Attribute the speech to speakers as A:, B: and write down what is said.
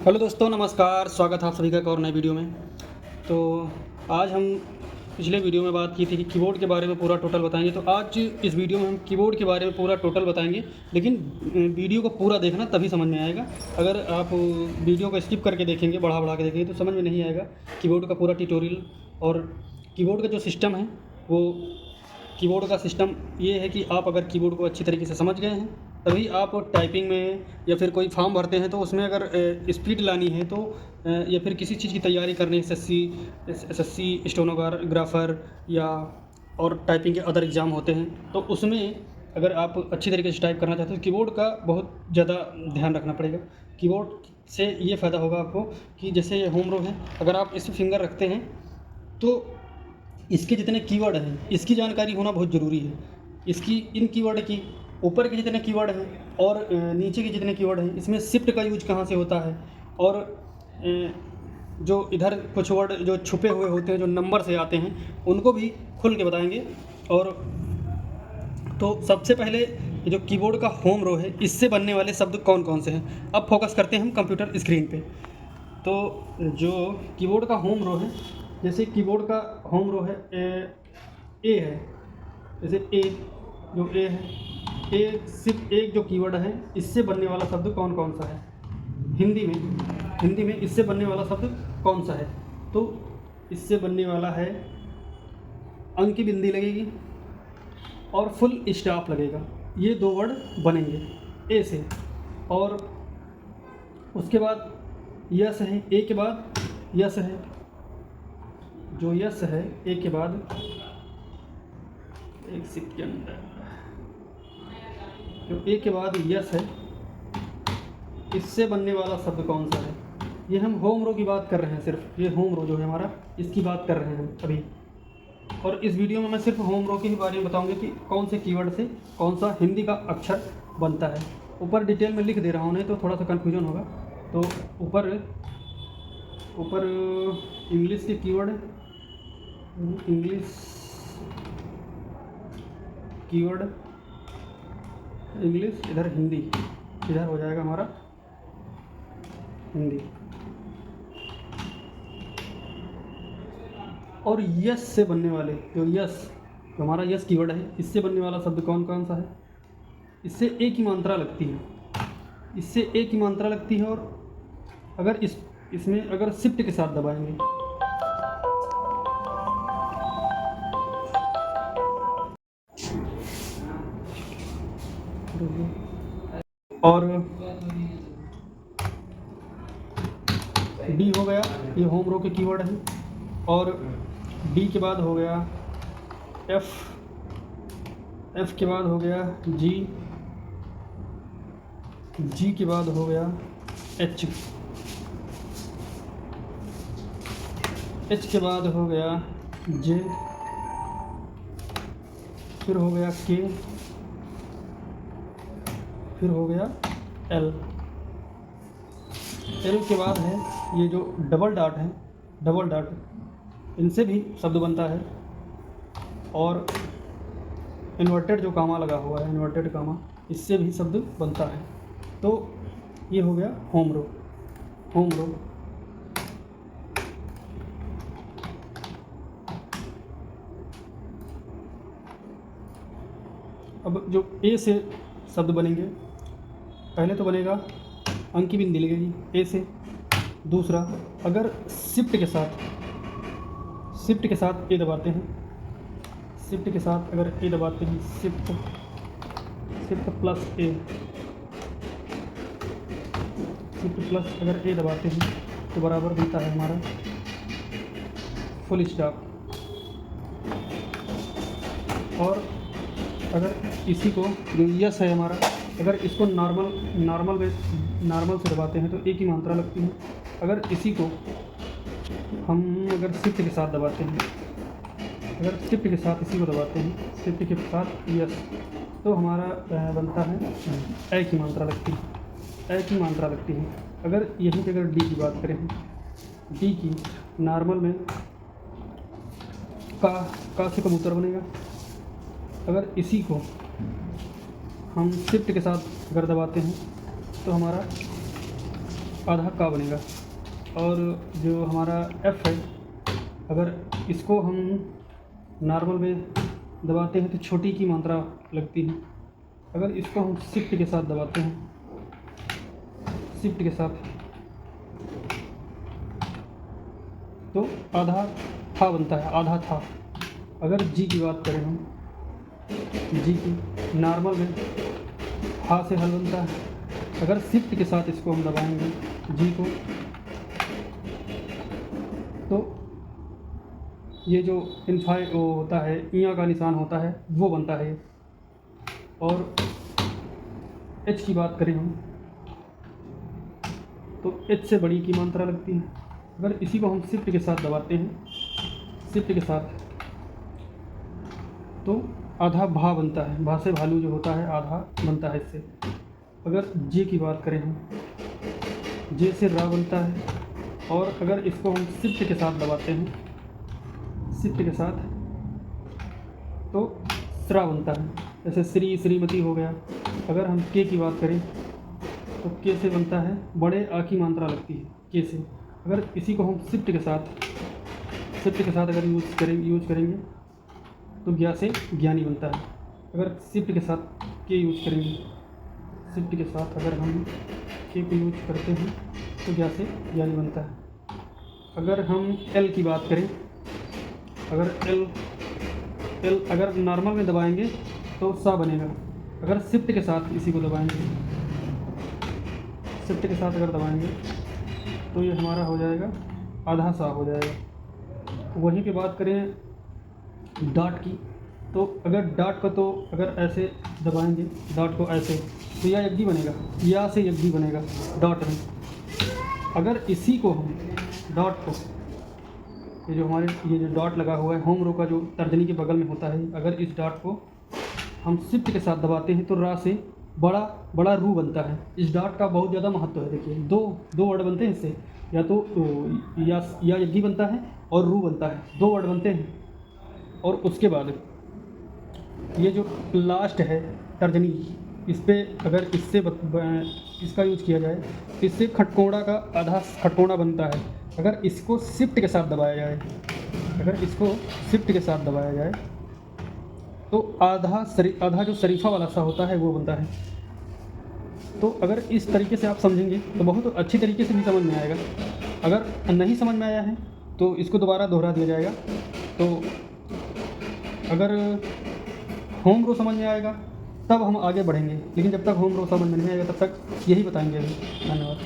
A: Hello दोस्तों, नमस्कार। स्वागत है आप सभी का एक और नए वीडियो में। तो आज हम पिछले वीडियो में बात की थी कि कीबोर्ड के बारे में पूरा टोटल बताएंगे। तो आज इस वीडियो में हम कीबोर्ड के बारे में पूरा टोटल बताएंगे, लेकिन वीडियो को पूरा देखना तभी समझ में आएगा। अगर आप वीडियो को स्किप करके देखेंगे, बढ़ा के देखेंगे, तो समझ में नहीं आएगा कीबोर्ड का पूरा ट्यूटोरियल। और कीबोर्ड का जो सिस्टम है वो कीबोर्ड का सिस्टम ये है कि आप अगर कीबोर्ड को अच्छी तरीके से समझ गए हैं तभी आप टाइपिंग में या फिर कोई फॉर्म भरते हैं तो उसमें अगर स्पीड लानी है तो या फिर किसी चीज़ की तैयारी करनी है, एसएससी स्टेनोग्राफर या और टाइपिंग के अदर एग्ज़ाम होते हैं, तो उसमें अगर आप अच्छी तरीके से टाइप करना चाहते हो तो कीबोर्ड का बहुत ज़्यादा ध्यान रखना पड़ेगा। कीबोर्ड से ये फ़ायदा होगा आपको कि जैसे ये होम रो है, अगर आप इस पर फिंगर रखते हैं तो इसके जितने कीवर्ड हैं इसकी जानकारी होना बहुत ज़रूरी है। इसकी इन कीवर्ड की ऊपर के जितने कीवर्ड हैं और नीचे के जितने कीवर्ड हैं, इसमें शिफ्ट का यूज कहाँ से होता है, और जो इधर कुछ वर्ड जो छुपे हुए होते हैं, जो नंबर से आते हैं, उनको भी खुल के बताएंगे। और तो सबसे पहले जो कीबोर्ड का होम रो है, इससे बनने वाले शब्द कौन कौन से हैं, अब फोकस करते हैं हम कंप्यूटर स्क्रीन पे। तो जो कीबोर्ड का होम रो है, जैसे कीबोर्ड का होम रो है ए है, जैसे ए जो ए है, ए सिर्फ एक जो कीवर्ड है, इससे बनने वाला शब्द कौन कौन सा है हिंदी में इससे बनने वाला शब्द कौन सा है। तो इससे बनने वाला है अंक की बिंदी लगेगी और फुल स्टॉप लगेगा, ये दो वर्ड बनेंगे ए से। और उसके बाद यस है, ए के बाद यस है, जो यस है ए के बाद, एक सेकंड, जो ए के बाद यस है, इससे बनने वाला शब्द कौन सा है। ये हम होम रो की बात कर रहे हैं, सिर्फ ये होम रो जो है हमारा, इसकी बात कर रहे हैं अभी। और इस वीडियो में मैं सिर्फ होम रो के ही बारे में बताऊंगा कि कौन से कीवर्ड से कौन सा हिंदी का अक्षर बनता है। ऊपर डिटेल में लिख दे रहा हूँ, नहीं तो थोड़ा सा कन्फ्यूजन होगा। तो ऊपर इंग्लिश के कीवर्ड, इंग्लिश कीवर्ड, इंग्लिश, इधर हिंदी, इधर हो जाएगा हमारा हिंदी। और यस से बनने वाले जो हमारा यस कीवर्ड है, इससे बनने वाला शब्द कौन कौन सा है। इससे ए की मात्रा लगती है, इससे ए की मात्रा लगती है। और अगर इसमें अगर शिफ्ट के साथ दबाएंगे, और डी हो गया, ये होम रो के कीवर्ड है। और डी के बाद हो गया एफ, एफ के बाद हो गया जी, जी के बाद हो गया एच, एच के बाद हो गया जे, फिर हो गया के, फिर हो गया एल। एल के बाद है ये जो डबल डॉट है, डबल डॉट, इनसे भी शब्द बनता है। और इन्वर्टेड जो कामा लगा हुआ है, इन्वर्टेड कामा, इससे भी शब्द बनता है। तो ये हो गया होम रो, होम रो। अब जो ए से शब्द बनेंगे, पहले तो बनेगा अंक की बिंदी लगेगी ए से। दूसरा, अगर शिफ्ट के साथ ए दबाते हैं, शिफ्ट के साथ अगर ए दबाते हैं, शिफ्ट प्लस ए, शिफ्ट प्लस अगर ए दबाते हैं तो बराबर बनता है हमारा फुल स्टॉप। और अगर इसी को जो यस है हमारा, अगर इसको नॉर्मल से दबाते हैं तो ए की मात्रा लगती है। अगर इसी को हम अगर शिफ्ट के साथ दबाते हैं, अगर शिफ्ट के साथ इसी को दबाते हैं, शिफ्ट के साथ यस, तो हमारा बनता है ए की मात्रा लगती है, ए की मात्रा लगती है। अगर यहीं पे अगर डी की बात करें, डी की नॉर्मल में का से कबूतर बनेगा। अगर इसी को हम शिफ्ट के साथ अगर दबाते हैं तो हमारा आधा का बनेगा। और जो हमारा एफ है, अगर इसको हम नॉर्मल में दबाते हैं तो छोटी की मात्रा लगती है। अगर इसको हम शिफ्ट के साथ दबाते हैं, शिफ्ट के साथ, तो आधा था बनता है, आधा था। अगर जी की बात करें हम, जी की नॉर्मल में हा से हल बनता है। अगर शिफ्ट के साथ इसको हम दबाएंगे जी को, तो ये जो इनफाई वो होता है, इया का निशान होता है, वो बनता है। और एच की बात करें हम, तो एच से बड़ी की मात्रा लगती है। अगर इसी को हम शिफ्ट के साथ दबाते हैं, शिफ्ट के साथ, तो आधा भा बनता है। भा से भालू जो होता है आधा बनता है इससे। अगर जे की बात करें हम, जे से रा बनता है। और अगर इसको हम शिफ्ट के साथ दबाते हैं, शिफ्ट के साथ, तो स्रा बनता है। जैसे श्री, श्रीमती हो गया। अगर हम के की बात करें, तो के से बनता है, बड़े आ की मात्रा लगती है के से। अगर इसी को हम शिफ्ट के साथ अगर यूज करेंगे तो ज्ञा से ज्ञानी बनता है। अगर शिफ्ट के साथ के यूज करेंगे, शिफ्ट के साथ अगर हम के को यूज करते हैं तो ज्ञा से ज्ञानी बनता है। अगर हम एल की बात करें, अगर एल अगर नॉर्मल में दबाएंगे तो सा बनेगा। अगर शिफ्ट के साथ इसी को दबाएंगे, शिफ्ट के साथ अगर दबाएंगे तो ये हमारा हो जाएगा, आधा सा हो जाएगा। वहीं पे बात करें डॉट की, तो अगर डॉट को, तो अगर ऐसे दबाएंगे डॉट को ऐसे, तो या यज्ञी बनेगा, या से यज्ञी बनेगा डॉट में। अगर इसी को हम डॉट को, ये जो डॉट लगा हुआ है होम रो का जो तर्जनी के बगल में होता है, अगर इस डॉट को हम शिफ्ट के साथ दबाते हैं तो रा से बड़ा रू बनता है। इस डॉट का बहुत ज़्यादा महत्व है। देखिए दो वर्ड बनते हैं इससे, या तो या यज्ञी बनता है और रू बनता है, दो वर्ड बनते हैं। और उसके बाद ये जो लास्ट है तर्जनी, इस पर अगर इसका यूज किया जाए तो इससे खटकोड़ा का आधा खटकोड़ा बनता है। अगर इसको शिफ्ट के साथ दबाया जाए, तो आधा जो शरीफा वाला सा होता है वो बनता है। तो अगर इस तरीके से आप समझेंगे तो बहुत अच्छी तरीके से भी समझ में आएगा। अगर नहीं समझ में आया है तो इसको दोबारा दोहरा दिया जाएगा। तो अगर होम रो समझ में आएगा तब हम आगे बढ़ेंगे, लेकिन जब तक होम रो समझ में नहीं आएगा तब तक यही बताएंगे अभी। धन्यवाद।